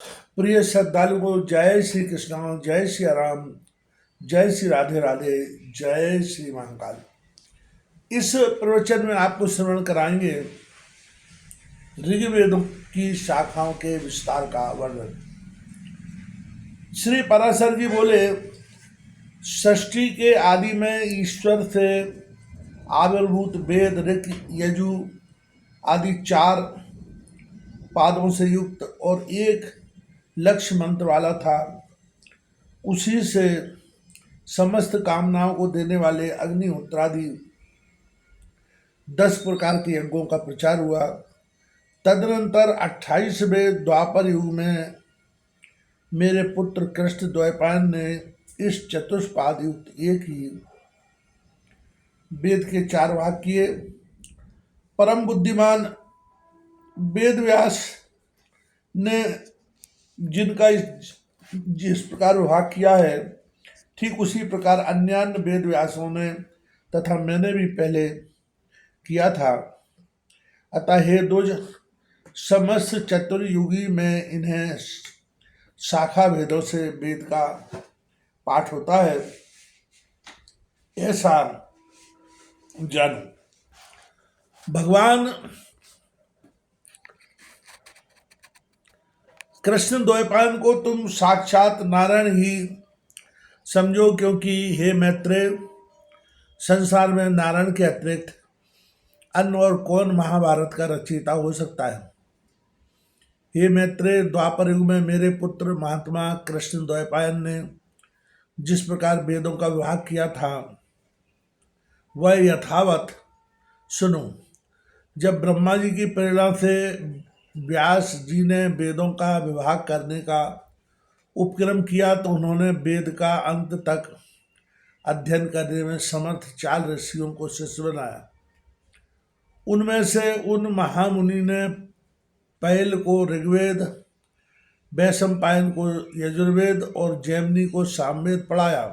प्रिय श्रद्धालु को जय श्री कृष्ण, जय श्री राम, जय श्री राधे राधे, जय श्री महाकाल। इस प्रवचन में आपको श्रवण कराएंगे ऋग्वेद की शाखाओं के विस्तार का वर्णन। श्री पराशर जी बोले, षष्ठी के आदि में ईश्वर से आविर्भूत वेद ऋक यजु आदि 4 पादों से युक्त और एक लक्ष्य मंत्र वाला था। उसी से समस्त कामनाओं को देने वाले अग्निहोत्रादि 10 प्रकार के यज्ञों का प्रचार हुआ। तदनंतर 28वें द्वापर युग में मेरे पुत्र कृष्ण द्वैपायन ने इस चतुष्पाद युक्त एक ही वेद के 4 भाग किए। परम बुद्धिमान वेद व्यास ने जिनका जिस प्रकार विभाग किया है, ठीक उसी प्रकार अन्य वेद व्यासों ने तथा मैंने भी पहले किया था। अतः हे द्विज, समस्त चतुर्युगी में इन्हें शाखा भेदों से वेद का पाठ होता है, ऐसा जानो। भगवान कृष्ण द्वैपायन को तुम साक्षात नारायण ही समझो, क्योंकि हे मैत्रेय, संसार में नारायण के अतिरिक्त अन्य और कौन महाभारत का रचयिता हो सकता है। हे मैत्रेय, द्वापर युग में मेरे पुत्र महात्मा कृष्ण द्वैपायन ने जिस प्रकार वेदों का विभाग किया था वह यथावत सुनो। जब ब्रह्मा जी की प्रेरणा से व्यास जी ने वेदों का विभाग करने का उपक्रम किया तो उन्होंने वेद का अंत तक अध्ययन करने में समर्थ 4 ऋषियों को शिष्य बनाया। उनमें से उन महामुनि ने पैल को ऋग्वेद, वैशंपायन को यजुर्वेद और जैमिनी को सामवेद पढ़ाया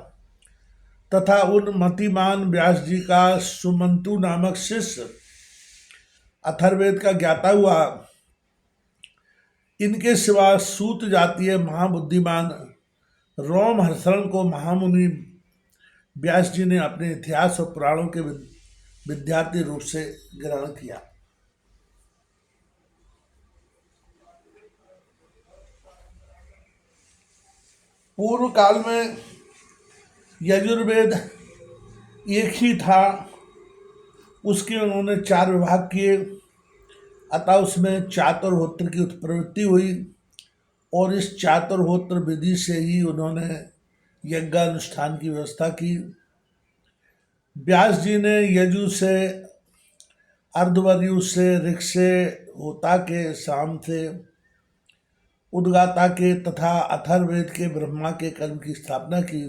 तथा उन मतिमान व्यास जी का सुमंतु नामक शिष्य अथर्ववेद का ज्ञाता हुआ। इनके सिवा सूत जातीय महाबुद्धिमान रोमहर्षण को महामुनि व्यास जी ने अपने इतिहास और पुराणों के विद्यार्थी रूप से ग्रहण किया। पूर्व काल में यजुर्वेद एक ही था, उसके उन्होंने 4 विभाग किए। अतः उसमें चातुर्होत्र की उत्पत्ति हुई और इस चातुर्होत्र विधि से ही उन्होंने यज्ञानुष्ठान की व्यवस्था की। व्यास जी ने यजु से, अर्धवर्यु से, ऋक् से, होता के, साम से, उद्गाता के तथा अथर्ववेद के ब्रह्मा के कर्म की स्थापना की।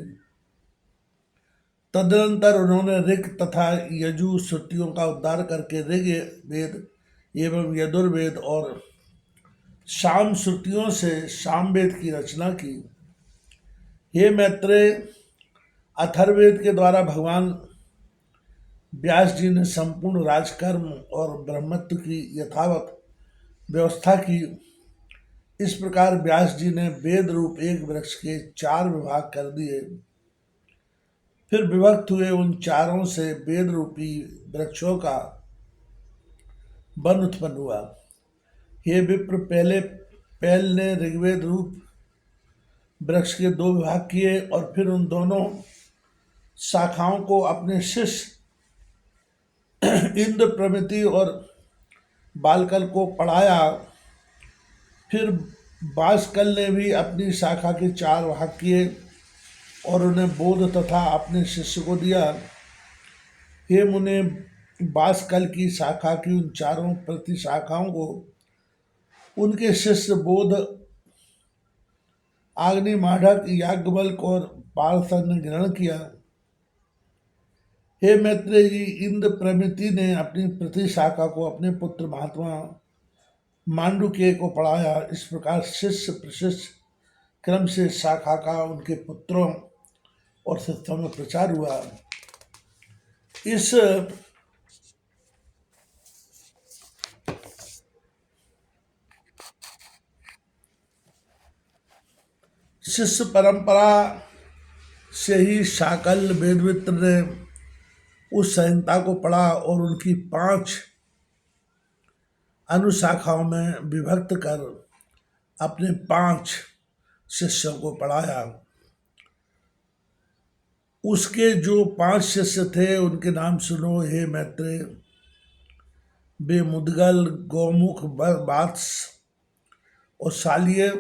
तदनंतर उन्होंने ऋक् तथा यजु श्रुतियों का उद्धार करके ऋग वेद एवं यजुर्वेद और साम श्रुतियों से सामवेद की रचना की। हे मैत्रेय, अथर्ववेद के द्वारा भगवान व्यास जी ने संपूर्ण राजकर्म और ब्रह्मत्व की यथावत व्यवस्था की। इस प्रकार व्यास जी ने वेद रूप एक वृक्ष के 4 विभाग कर दिए। फिर विभक्त हुए उन चारों से वेद रूपी वृक्षों का वन उत्पन्न हुआ। हे विप्र, पहले पैल ने ऋग्वेद रूप वृक्ष के 2 विभाग किए और फिर उन दोनों शाखाओं को अपने शिष्य इंद्र, प्रमिति और बालकल को पढ़ाया। फिर बासकल ने भी अपनी शाखा के 4 भाग किए और उन्हें बोध तथा अपने शिष्य को दिया। हे मुने, बासकल की शाखा की उन 4 प्रति शाखाओं को उनके शिष्य बोध, आग्नि माढ़क, याज्ञवल्क और पार्थन ने ग्रहण किया। हे मैत्रेय जी, इंद्र प्रमिति ने अपनी प्रति शाखा को अपने पुत्र महात्मा मांडुक्य को पढ़ाया। इस प्रकार शिष्य प्रशिष्य क्रम से शाखा का उनके पुत्रों और शिष्यों में प्रचार हुआ। इस शिष्य परंपरा से ही शाकल वेदमित्र ने उस संहिता को पढ़ा और उनकी 5 अनुशाखाओं में विभक्त कर अपने 5 शिष्यों को पढ़ाया। उसके जो 5 शिष्य थे उनके नाम सुनो हे मैत्रेय। वे मुद्गल, गौमुख, वात्स और शाल्य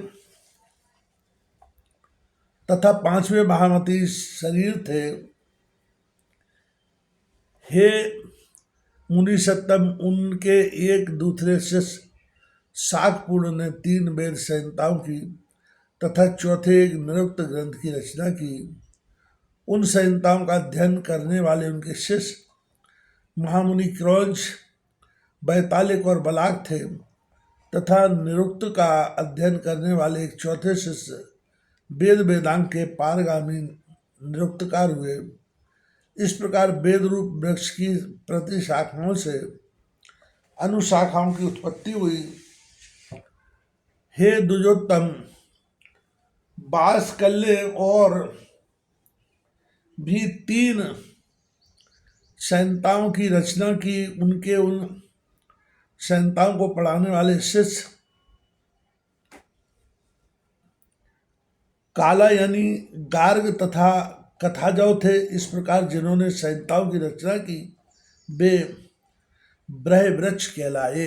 तथा 5वें महामती शरीर थे। हे मुनि सत्तम, उनके एक दूसरे शिष्य शाकपूर्ण ने 3 वेद संहिताओं की तथा चौथे एक निरुक्त ग्रंथ की रचना की। उन संहिताओं का अध्ययन करने वाले उनके शिष्य महामुनि क्रौंच, बैतालिक और बलाक थे तथा निरुक्त का अध्ययन करने वाले एक चौथे शिष्य वेद वेदांग के पारगामी निरुक्तकार हुए। इस प्रकार वेद रूप वृक्ष की प्रतिशाखाओं से अनुशाखाओं की उत्पत्ति हुई। हे द्विजोत्तम, बाष्कल्य और भी 3 संहिताओं की रचना की। उनके उन संहिताओं को पढ़ाने वाले शिष्य काला यानी गार्ग तथा कथाजौ थे। इस प्रकार जिन्होंने संहिताओं की रचना की वे ब्रह्मवृक्ष कहलाए।